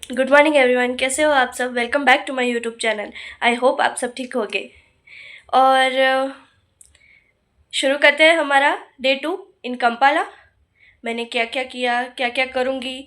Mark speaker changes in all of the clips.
Speaker 1: Good morning everyone, कैसे हो आप सब। Welcome back to my YouTube channel. I hope आप सब ठीक होंगे। और शुरू करते हैं हमारा डे 2 इन कंपाला। मैंने क्या क्या किया, क्या क्या करूँगी,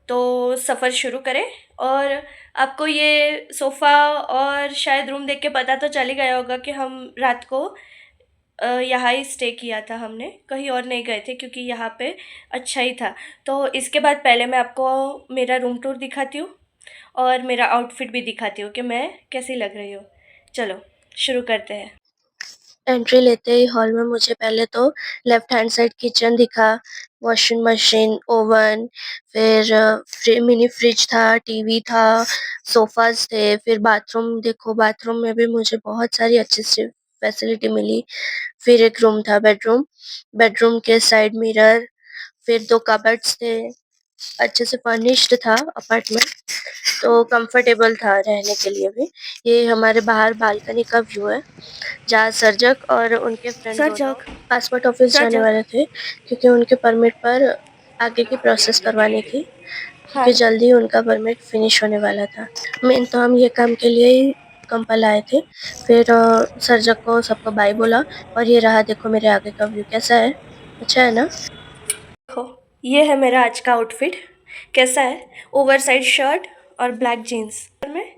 Speaker 1: तो सफ़र शुरू करें। और आपको ये सोफ़ा और शायद रूम देख के पता तो चल ही गया होगा कि हम रात को यहाँ ही स्टे किया था। हमने कहीं और नहीं गए थे क्योंकि यहाँ पे अच्छा ही था। तो इसके बाद पहले मैं आपको मेरा रूम टूर दिखाती हूँ और मेरा आउटफिट भी दिखाती हूँ कि मैं कैसी लग रही हूँ। चलो शुरू करते हैं।
Speaker 2: एंट्री लेते ही हॉल में मुझे पहले तो लेफ्ट हैंड साइड किचन दिखा, वॉशिंग मशीन, ओवन, फिर मिनी फ्रिज था, टीवी था, सोफाज थे। फिर बाथरूम देखो, बाथरूम में भी मुझे बहुत सारी अच्छी सी फैसिलिटी मिली। फिर एक रूम था बेडरूम, बेडरूम के साइड मिरर, फिर 2 कबर्ड्स थे। अच्छे से फर्निश्ड था अपार्टमेंट, तो कंफर्टेबल था रहने के लिए भी। ये हमारे बाहर बालकनी का व्यू है, जहाँ सर्जक और उनके फ्रेंड दोनों
Speaker 1: सर्जक
Speaker 2: पासपोर्ट ऑफिस जाने
Speaker 1: सर्जक
Speaker 2: वाले थे, क्योंकि उनके परमिट पर आगे की प्रोसेस करवानी थी,
Speaker 1: हाँ।
Speaker 2: क्योंकि जल्दी उनका परमिट फिनिश होने वाला था। मेन तो हम ये काम के लिए ही कंपल आए थे। फिर सर्जक को सबको बाय बोला, और ये रहा देखो मेरे आगे का व्यू। कैसा है? अच्छा है ना?
Speaker 1: देखो, ये है मेरा आज का आउटफिट। कैसा है? ओवर साइज शर्ट और ब्लैक जीन्स में।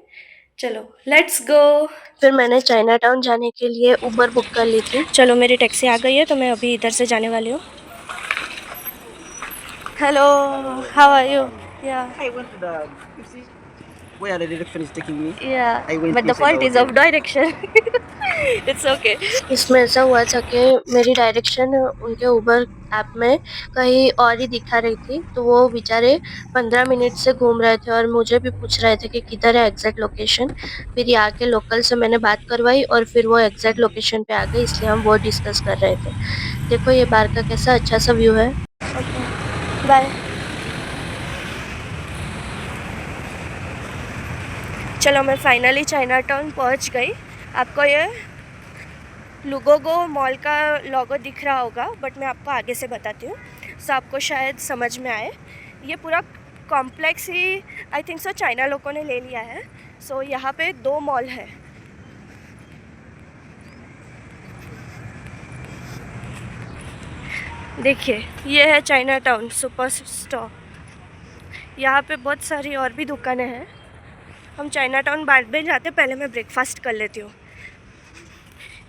Speaker 1: चलो लेट्स गो।
Speaker 2: फिर मैंने चाइना टाउन जाने के लिए उबर बुक कर ली थी।
Speaker 1: चलो मेरी टैक्सी आ गई है, तो मैं अभी इधर से जाने वाली हूँ। Hello, how are you? या
Speaker 3: I went to the. You see where the direction is taking me.
Speaker 1: या
Speaker 3: I went
Speaker 1: but the
Speaker 3: inside the
Speaker 1: fault is of
Speaker 3: hotel.
Speaker 1: Direction. It's okay.
Speaker 2: इसमें ऐसा हुआ था कि मेरी डायरेक्शन उनके उबर ऐप में कहीं और ही दिखा रही थी, तो वो बेचारे 15 मिनट से घूम रहे थे और मुझे भी पूछ रहे थे कि किधर है एग्जैक्ट लोकेशन। फिर यहाँ के लोकल से मैंने बात करवाई और फिर वो एग्जैक्ट लोकेशन पे आ गए, इसलिए हम वो डिस्कस कर रहे थे। देखो ये बाहर का कैसा अच्छा सा व्यू है।
Speaker 1: Okay bye. चलो मैं फाइनली चाइना टाउन पहुँच गई। आपको ये लुगोगो मॉल का लोगो दिख रहा होगा, बट मैं आपको आगे से बताती हूँ, सो आपको शायद समझ में आए। ये पूरा complex he I think so China लोगों ने ले लिया है। सो यहाँ पे 2 मॉल है। देखिए, ये है चाइना टाउन सुपर स्टोर। यहाँ पे बहुत सारी और भी दुकानें हैं। हम चाइना टाउन बाद में जाते, पहले मैं ब्रेकफास्ट कर लेती हूँ।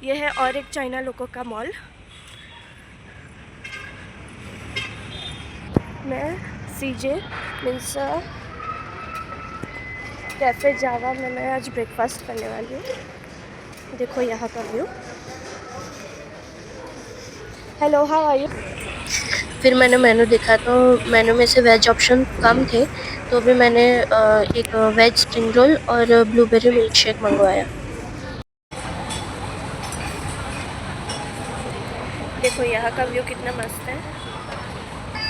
Speaker 1: ये है और एक चाइना लोगों का मॉल। मैं सीजे मीन्स कैफ़े जावा में मैं आज ब्रेकफास्ट करने वाली हूँ। देखो यहाँ का view. Hello, how are you?
Speaker 2: फिर मैंने मेनू देखा, तो मेनू में से वेज ऑप्शन कम थे, तो भी मैंने एक वेज स्प्रिंग रोल और ब्लूबेरी मिल्क शेक मंगवाया।
Speaker 1: देखो यहाँ का व्यू कितना मस्त है।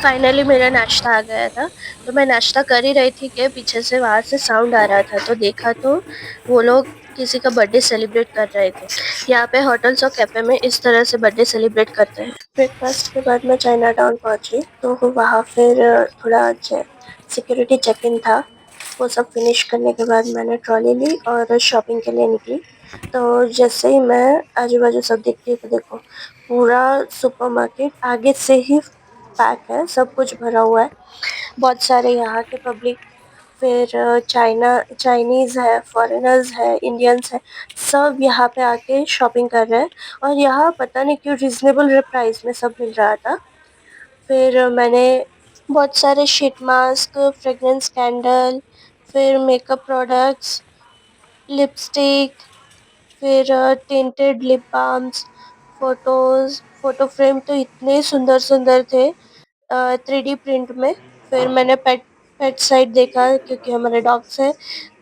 Speaker 2: फाइनली मेरा नाश्ता आ गया था, तो मैं नाश्ता कर ही रही थी कि पीछे से वहां से साउंड आ रहा था, तो देखा तो वो लोग किसी का बर्थडे सेलिब्रेट कर रहे थे। यहाँ पे होटल्स और कैफे में इस तरह से बर्थडे सेलिब्रेट करते हैं। ब्रेकफास्ट के बाद मैं चाइना टाउन पहुंची, तो वहाँ फिर थोड़ा सिक्योरिटी चेक इन था। वो सब फिनिश करने के बाद मैंने ट्रॉली ली और शॉपिंग के लिए निकली। तो जैसे ही मैं आजू बाजू सब देखती हूँ, तो देखो पूरा सुपरमार्केट आगे से ही पैक है, सब कुछ भरा हुआ है। बहुत सारे यहाँ के पब्लिक, फिर चाइनीज है, फॉरेनर्स है, इंडियंस है, सब यहाँ पे आके शॉपिंग कर रहे हैं। और यहाँ पता नहीं क्यों रिजनेबल प्राइस में सब मिल रहा था। फिर मैंने बहुत सारे शीट मास्क, फ्रेग्रेंस कैंडल, फिर मेकअप प्रोडक्ट्स, लिपस्टिक, फिर tinted lip balms, photo frame तो इतने सुंदर सुंदर थे 3D प्रिंट में। फिर मैंने पेट साइड देखा, क्योंकि हमारे डॉग्स हैं,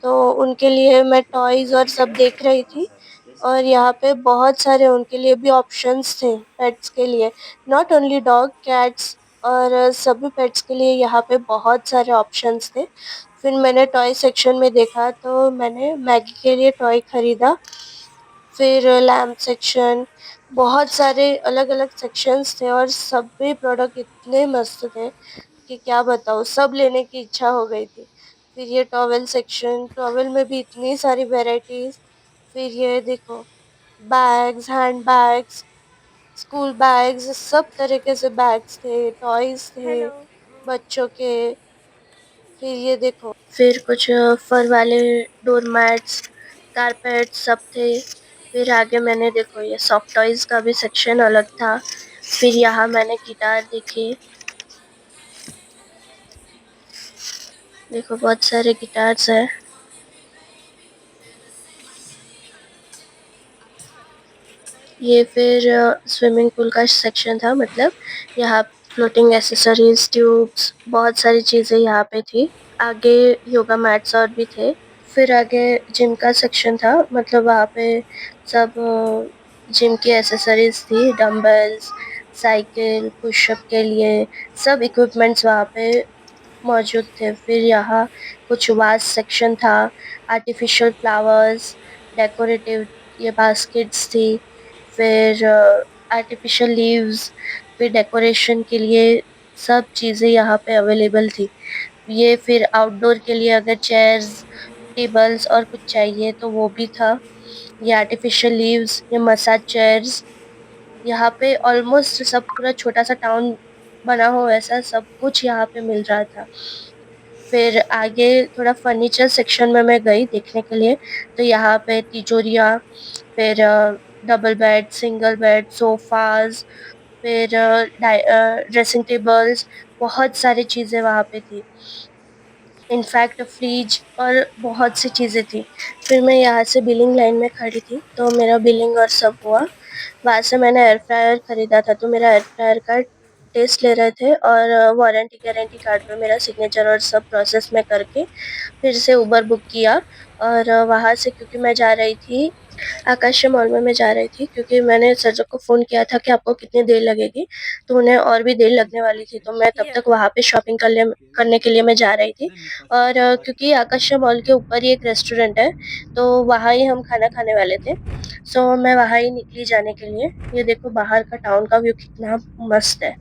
Speaker 2: तो उनके लिए मैं टॉयज और सब देख रही थी। और यहाँ पे बहुत सारे उनके लिए भी ऑप्शंस थे पेट्स के लिए, नॉट ओनली डॉग, कैट्स और सभी पेट्स के लिए यहाँ पे बहुत सारे ऑप्शंस थे। फिर मैंने टॉय सेक्शन में देखा, तो मैंने मैगी के लिए टॉय खरीदा। फिर लैम्प सेक्शन, बहुत सारे अलग अलग सेक्शंस थे, और सभी प्रोडक्ट इतने मस्त थे कि क्या बताऊँ, सब लेने की इच्छा हो गई थी। फिर ये टॉवेल सेक्शन, टॉवेल में भी इतनी सारी वेराइटीज। फिर ये देखो bags, hand bags, school bags, सब तरीके से बैग्स थे, टॉयज थे बच्चों के। फिर ये देखो, फिर कुछ फर वाले डोर मैट्स, कारपेट सब थे। फिर आगे मैंने देखो ये सॉफ्ट टॉयज का भी सेक्शन अलग था। फिर यहाँ मैंने गिटार देखे, देखो बहुत सारे गिटार्स हैं। ये फिर स्विमिंग पूल का सेक्शन था, मतलब यहाँ फ्लोटिंग एसेसरीज, ट्यूब्स, बहुत सारी चीज़ें यहाँ पे थी। आगे योगा मैट्स और भी थे। फिर आगे जिम का सेक्शन था, मतलब वहाँ पे सब जिम की एसेसरीज थी, डम्बल्स, साइकिल, पुशअप के लिए सब इक्विपमेंट्स वहाँ पे मौजूद थे। फिर यहाँ कुछ वाज सेक्शन था, आर्टिफिशियल फ्लावर्स, डेकोरेटिव ये बास्केट्स थी। फिर आर्टिफिशियल लीव्स, फिर डेकोरेशन के लिए सब चीज़ें यहाँ पे अवेलेबल थी। ये फिर आउटडोर के लिए अगर चेयर्स, टेबल्स और कुछ चाहिए तो वो भी था। ये आर्टिफिशियल लीव्स, ये मसाज चेयर्स, यहाँ पे ऑलमोस्ट सब पूरा छोटा सा टाउन बना हो ऐसा सब कुछ यहाँ पे मिल रहा था। फिर आगे थोड़ा फर्नीचर सेक्शन में मैं गई देखने के लिए, तो यहाँ पे तिजोरियाँ, फिर double bed, single bed, sofas, फिर ड्रेसिंग टेबल्स, बहुत सारी चीज़ें वहाँ पे थी। इनफैक्ट फ्रिज और बहुत सी चीज़ें थी। फिर मैं यहाँ से बिलिंग लाइन में खड़ी थी, तो मेरा बिलिंग और सब हुआ। वहाँ से मैंने एयर फ्रायर खरीदा था, तो मेरा एयर फ्रायर का टेस्ट ले रहे थे और वारंटी गारंटी कार्ड पे मेरा सिग्नेचर और सब प्रोसेस में करके फिर से उबर बुक किया। और वहाँ से क्योंकि मैं जा रही थी आकाश मॉल में, मैं जा रही थी क्योंकि मैंने सर को फ़ोन किया था कि आपको कितनी देर लगेगी, तो उन्हें और भी देर लगने वाली थी, तो मैं तब तक वहाँ पे शॉपिंग करने के लिए मैं जा रही थी। और क्योंकि आकाश मॉल के ऊपर ही एक रेस्टोरेंट है, तो वहाँ ही हम खाना खाने वाले थे, सो मैं वहाँ ही निकली जाने के लिए। ये देखो बाहर का टाउन का व्यू कितना मस्त है,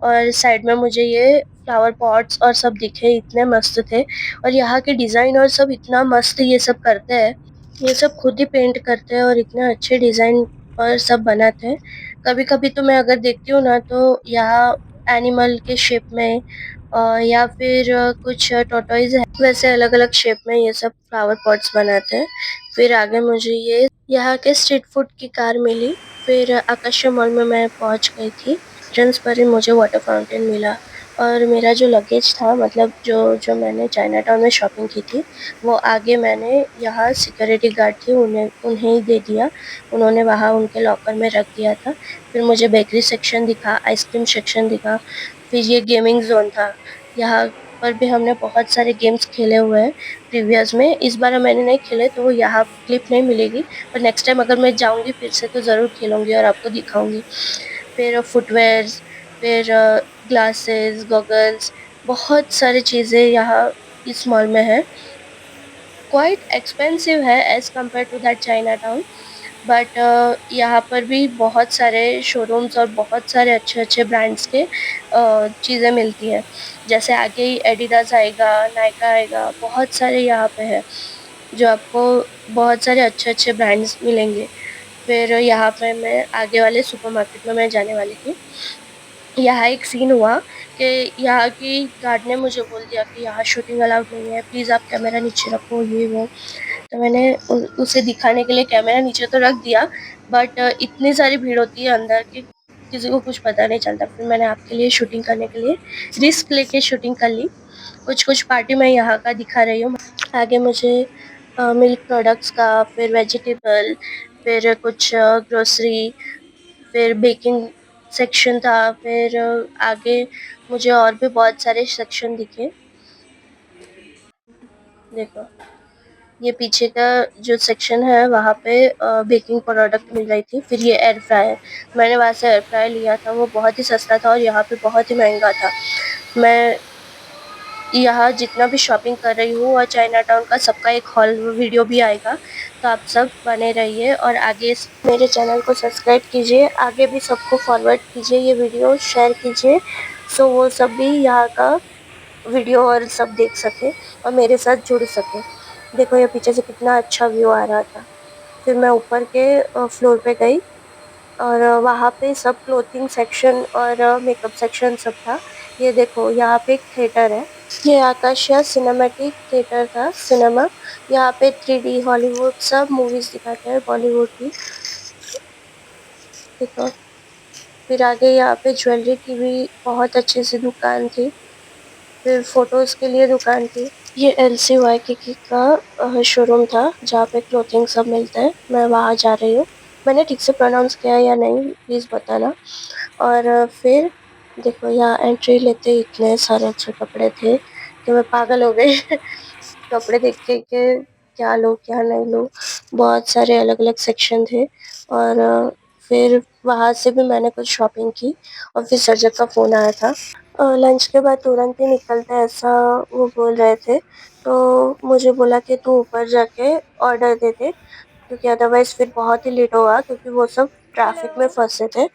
Speaker 2: और साइड में मुझे ये फ्लावर पॉट्स और सब दिखे, इतने मस्त थे। और यहाँ के डिज़ाइन और सब इतना मस्त ये सब करते हैं, ये सब खुद ही पेंट करते हैं और इतने अच्छे डिज़ाइन और सब बनाते हैं। कभी-कभी तो मैं अगर देखती हूँ ना, तो यहाँ एनिमल के शेप में या फिर कुछ टॉर्टोइज़ है, वैसे अलग-अलग शेप में ये सब फ्लावर पॉट्स बनाते हैं। फिर आगे मुझे ये यहाँ के स्ट्रीट फूड की कार मिली। फिर आकाशा मॉल में मैं पहुँच गई थी। एंट्रेंस पर ही मुझे वाटर फाउंटेन मिला, और मेरा जो लगेज था, मतलब जो मैंने चाइना टाउन में शॉपिंग की थी, वो आगे मैंने यहाँ सिक्योरिटी गार्ड थी उन्हें ही दे दिया। उन्होंने वहाँ उनके लॉकर में रख दिया था। फिर मुझे बेकरी सेक्शन दिखा, आइसक्रीम सेक्शन दिखा। फिर ये गेमिंग जोन था, यहाँ पर भी हमने बहुत सारे गेम्स खेले हुए हैं प्रीवियस में। इस बार मैंने नहीं खेले, तो वो यहाँ क्लिप नहीं मिलेगी, पर नेक्स्ट टाइम अगर मैं जाऊँगी फिर से तो ज़रूर खेलूँगी और आपको दिखाऊँगी। फिर फुटवेयर्स, फिर ग्लासेस, गॉगल्स, बहुत सारी चीज़ें यहाँ इस मॉल में है। क्वाइट एक्सपेंसिव है as compare to that Chinatown, but यहाँ पर भी बहुत सारे शोरूम्स और बहुत सारे अच्छे-अच्छे ब्रांड्स के चीज़ें मिलती हैं। जैसे आगे ही एडिडास आएगा, नायका आएगा, बहुत सारे यहाँ पे है, जो आपको बहुत सारे अच्छे-अच्छे ब्रांड्स मिलेंगे। फिर यहाँ पे मैं आगे वाले सुपरमार्केट में मैं जाने वाली थी। यहाँ एक सीन हुआ कि यहाँ की गार्ड ने मुझे बोल दिया कि यहाँ शूटिंग अलाउड नहीं है, प्लीज़ आप कैमरा नीचे रखो, ये वो। तो मैंने उसे दिखाने के लिए कैमरा नीचे तो रख दिया, बट इतनी सारी भीड़ होती है अंदर कि किसी को कुछ पता नहीं चलता। फिर मैंने आपके लिए शूटिंग करने के लिए रिस्क लेके शूटिंग कर ली। कुछ पार्टी मैं यहाँ का दिखा रही हूँ। आगे मुझे मिल्क प्रोडक्ट्स का, फिर वेजिटेबल, फिर कुछ ग्रोसरी, फिर बेकिंग सेक्शन था। फिर आगे मुझे और भी बहुत सारे सेक्शन दिखे। देखो ये पीछे का जो सेक्शन है, वहाँ पे बेकिंग प्रोडक्ट मिल रही थी। फिर ये एयर फ्रायर, मैंने वहाँ से एयर फ्रायर लिया था, वो बहुत ही सस्ता था और यहाँ पे बहुत ही महंगा था। मैं यहाँ जितना भी शॉपिंग कर रही हूँ और चाइना टाउन का सबका एक हॉल वीडियो भी आएगा, तो आप सब बने रहिए और आगे मेरे चैनल को सब्सक्राइब कीजिए, आगे भी सबको फॉरवर्ड कीजिए, ये वीडियो शेयर कीजिए, सो वो सब भी यहाँ का वीडियो और सब देख सके और मेरे साथ जुड़ सके। देखो ये पीछे से कितना अच्छा व्यू आ रहा था। फिर मैं ऊपर के फ्लोर पे गई और वहाँ पे सब क्लोथिंग सेक्शन और मेकअप सेक्शन सब था। ये देखो यहाँ पे एक थिएटर है, ये आकाशिया सिनेमैटिक थिएटर था, सिनेमा। यहाँ पे 3D हॉलीवुड सब मूवीज दिखाते हैं, बॉलीवुड की। देखो फिर आगे यहाँ पे ज्वेलरी की भी बहुत अच्छी सी दुकान थी, फिर फोटोज के लिए दुकान थी। ये LCYKK का शोरूम था जहाँ पे क्लोथिंग सब मिलता है। मैं वहाँ जा रही हूँ। मैंने ठीक से प्रोनाउंस किया या नहीं प्लीज़ बताना। और फिर देखो यहाँ एंट्री लेते ही इतने सारे अच्छे कपड़े थे कि मैं पागल हो गई कपड़े देख के क्या लूँ क्या नहीं लूँ। बहुत सारे अलग अलग सेक्शन थे और फिर वहाँ से भी मैंने कुछ शॉपिंग की और फिर सर्जक का फ़ोन आया था। लंच के बाद तुरंत ही निकलते हैं ऐसा वो बोल रहे थे, तो मुझे बोला कि तू ऊपर जाके ऑर्डर दे दे क्योंकि अदरवाइज फिर बहुत ही लेट होगा, क्योंकि वो सब ट्रैफिक में फंसे थे।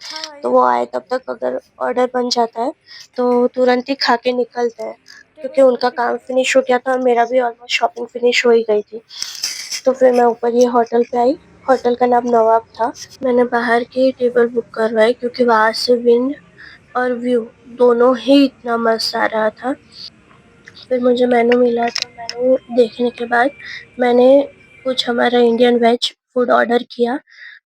Speaker 2: तो वो आए तब तक अगर ऑर्डर बन जाता है तो तुरंत ही खा के निकलते हैं, क्योंकि उनका काम फिनिश हो गया था और मेरा भी ऑलमोस्ट शॉपिंग फिनिश हो ही गई थी। तो फिर मैं ऊपर ये होटल पे आई। होटल का नाम नवाब था। मैंने बाहर की टेबल बुक करवाई क्योंकि वहाँ से विंड और व्यू दोनों ही इतना मस्त आ रहा था। फिर मुझे मेनू मिला तो मेनू देखने के बाद मैंने कुछ हमारा इंडियन वेज फूड ऑर्डर किया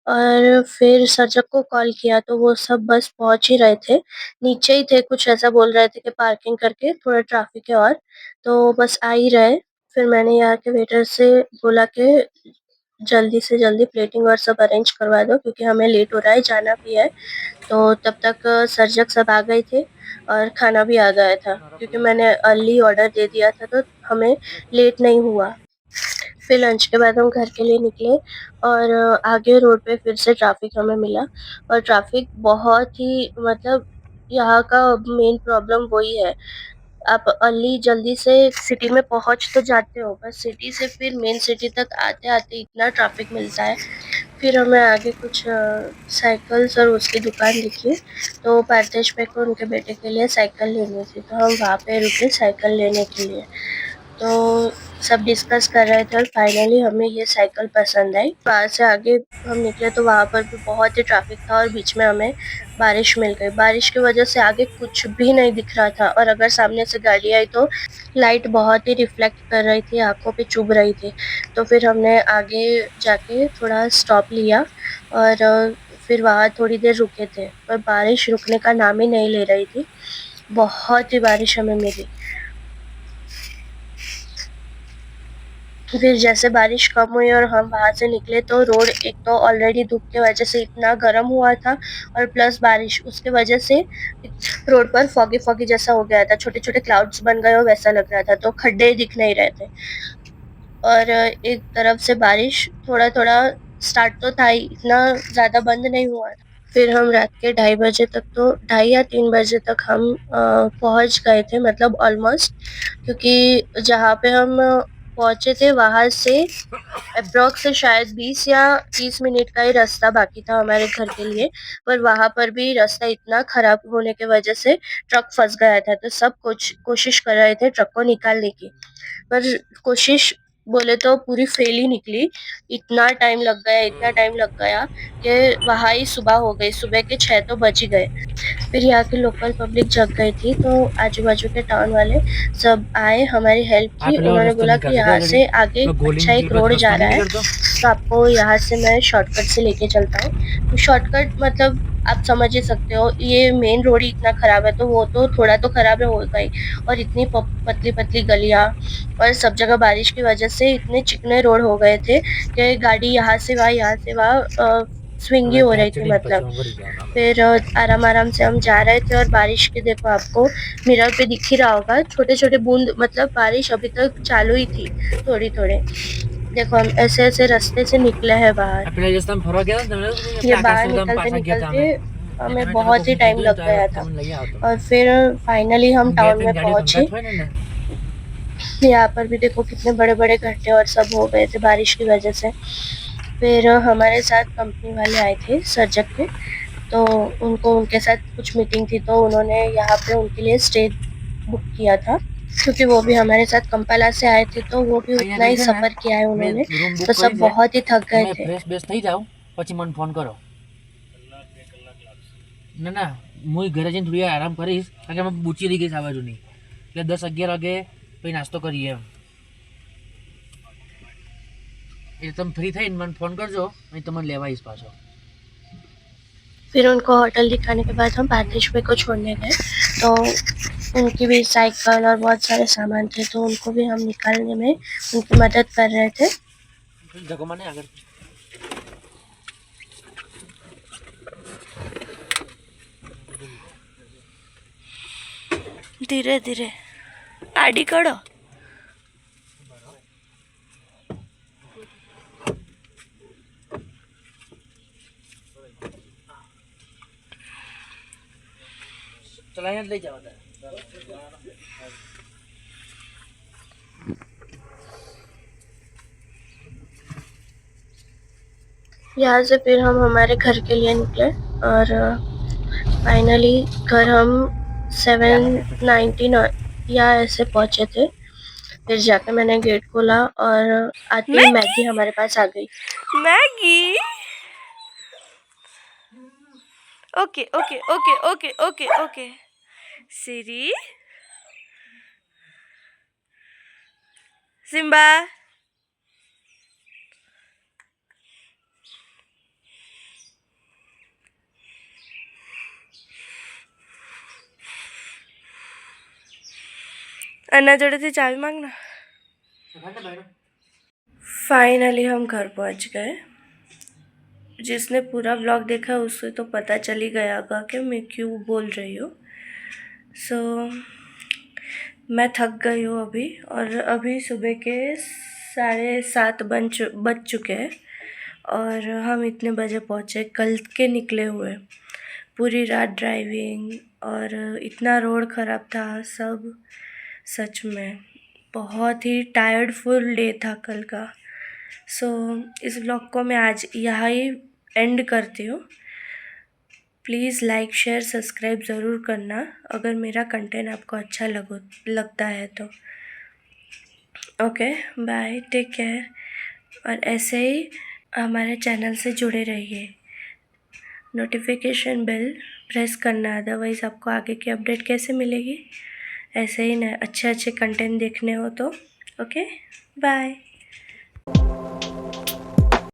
Speaker 2: और फिर सर्जक को कॉल किया तो वो सब बस पहुंच ही रहे थे, नीचे ही थे। कुछ ऐसा बोल रहे थे कि पार्किंग करके थोड़ा ट्रैफिक है और तो बस आ ही रहे। फिर मैंने यहाँ के वेटर से बोला कि जल्दी से जल्दी प्लेटिंग और सब अरेंज करवा दो क्योंकि हमें लेट हो रहा है, जाना भी है। तो तब तक सर्जक सब आ गए थे और खाना भी आ गया था क्योंकि मैंने अर्ली ऑर्डर दे दिया था तो हमें लेट नहीं हुआ। फिर लंच के बाद हम घर के लिए निकले और आगे रोड पे फिर से ट्रैफिक हमें मिला और ट्रैफिक बहुत ही मतलब यहाँ का मेन प्रॉब्लम वही है। आप अर्ली जल्दी से सिटी में पहुंच तो जाते हो, बस सिटी से फिर मेन सिटी तक आते आते इतना ट्रैफिक मिलता है। फिर हमें आगे कुछ साइकिल्स और उसकी दुकान दिखी तो पार्थेश भाई को उनके बेटे के लिए साइकिल लेनी थी तो हम वहाँ पे रुके साइकिल लेने के लिए। तो सब डिस्कस कर रहे थे और फाइनली हमें ये साइकिल पसंद आई। वहाँ से आगे हम निकले तो वहाँ पर भी बहुत ही ट्रैफिक था और बीच में हमें बारिश मिल गई। बारिश की वजह से आगे कुछ भी नहीं दिख रहा था और अगर सामने से गाड़ी आई तो लाइट बहुत ही रिफ्लेक्ट कर रही थी, आंखों पे चुभ रही थी। तो फिर हमने आगे जाके थोड़ा स्टॉप लिया और फिर वहाँ थोड़ी देर रुके थे पर बारिश रुकने का नाम ही नहीं ले रही थी। बहुत ही बारिश हमें मिली। फिर जैसे बारिश कम हुई और हम वहाँ से निकले तो रोड एक तो ऑलरेडी धूप की वजह से इतना गर्म हुआ था और प्लस बारिश उसके वजह से रोड पर फॉगी फॉगी जैसा हो गया था, छोटे छोटे क्लाउड्स बन गए हो वैसा लग रहा था, तो खड्डे दिख नहीं रहे थे। और एक तरफ से बारिश थोड़ा थोड़ा स्टार्ट तो था ही, इतना ज्यादा बंद नहीं हुआ था। फिर हम रात के 2:30 बजे तक तो 2:30 या 3 बजे तक हम पहुंच गए थे, मतलब ऑलमोस्ट, क्योंकि जहाँ पे हम पहुंचे थे वहां से अप्रॉक्स से शायद 20 या 30 मिनट का ही रास्ता बाकी था हमारे घर के लिए। पर वहां पर भी रास्ता इतना खराब होने की वजह से ट्रक फंस गया था तो सब कुछ कोशिश कर रहे थे ट्रक को निकालने की, पर कोशिश बोले तो पूरी फेल ही निकली। इतना टाइम लग गया, इतना टाइम लग गया कि वहां ही सुबह हो गई, सुबह के 6 तो बज ही गए। फिर यहाँ की लोकल पब्लिक जग गई थी तो आजू बाजू के टाउन वाले सब आए, हमारी हेल्प की। उन्होंने बोला कि यहाँ से आगे अच्छा एक रोड जा रहा है तो आपको यहाँ से मैं शॉर्टकट से लेके चलता हूँ। तो शॉर्टकट मतलब आप समझ ही सकते हो, ये मेन रोड ही इतना खराब है तो वो तो थोड़ा तो खराब हो गई और इतनी पतली पतली गलियां और सब जगह बारिश की वजह से इतने चिकने रोड हो गए थे कि गाड़ी यहाँ से वहाँ स्विंगी हो रही थी मतलब। फिर आराम आराम से हम जा रहे थे और बारिश के देखो आपको मिरर पे दिख ही रहा होगा छोटे छोटे बूंद, मतलब बारिश अभी तक चालू ही थी थोड़ी थोड़े। देखो हम ऐसे ऐसे रास्ते से निकले हैं बाहर। ये बाहर निकलते निकलते हमें बहुत ही टाइम लग गया था और फिर फाइनली हम टाउन में पहुंचे। यहाँ पर भी देखो कितने बड़े बड़े गड्ढे और सब हो गए थे बारिश की वजह से। फिर हमारे साथ कंपनी वाले आए थे सर्जक के, तो उनको उनके साथ कुछ मीटिंग थी तो उन्होंने यहाँ पे उनके लिए स्टे बुक किया था। क्योंकि वो भी हमारे साथ कंपाला से आए थे तो वो भी उतना ही सफ़र किया है उन्होंने, तो सब बहुत ही थक गए थे।
Speaker 4: फ्रेश बेस થઈ જાવ પછી મને ફોન કરો. ના હું ઘરે જઈને થોડી આરામ કરીશ કારણ કે અમે બૂચી રહી ગઈ છે આ બાજુની, એટલે 10-11 વાગે પછી નાસ્તો કરીએ એમ. એટલે તમે ફ્રી થઈને મને ફોન કરજો અને તમને લેવા આવીશ પાછો.
Speaker 2: फिर उनको होटल दिखाने के बाद हम पार्थिश भाई को छोड़ने गए, तो उनकी भी साइकिल और बहुत सारे सामान थे तो उनको भी हम निकालने में उनकी मदद कर रहे थे।
Speaker 4: જગો મને આગળ
Speaker 1: धीरे धीरे आड़ी करो।
Speaker 4: ચલા અહીંયા જ લઈ જાવ.
Speaker 2: यहाँ से फिर हम हमारे घर के लिए निकले और फाइनली घर हम 7:19 या ऐसे पहुँचे थे। फिर जाके मैंने गेट खोला और आते ही मैगी हमारे पास आ गई।
Speaker 1: Maggi. Okay okay okay okay okay okay सिरी सिम्बा अन्ना जोड़े से चाबी मांगना। फाइनली हम घर पहुंच गए। जिसने पूरा व्लॉग देखा उससे तो पता चल ही गया होगा कि मैं क्यों बोल रही हूँ। मैं थक गई हूँ अभी, और अभी सुबह के 7:30 बज चुके हैं और हम इतने बजे पहुँचे, कल के निकले हुए। पूरी रात ड्राइविंग और इतना रोड ख़राब था सब, सच में बहुत ही टायर्डफुल डे था कल का। इस व्लॉग को मैं आज यहाँ ही एंड करती हूँ। प्लीज़ लाइक शेयर सब्सक्राइब ज़रूर करना अगर मेरा कंटेंट आपको अच्छा लगता है तो। ओके बाय, टेक केयर, और ऐसे ही हमारे चैनल से जुड़े रहिए। नोटिफिकेशन बेल प्रेस करना, अदरवाइज़ आपको आगे की अपडेट कैसे मिलेगी। ऐसे ही अच्छे कंटेंट देखने हो तो। Okay bye.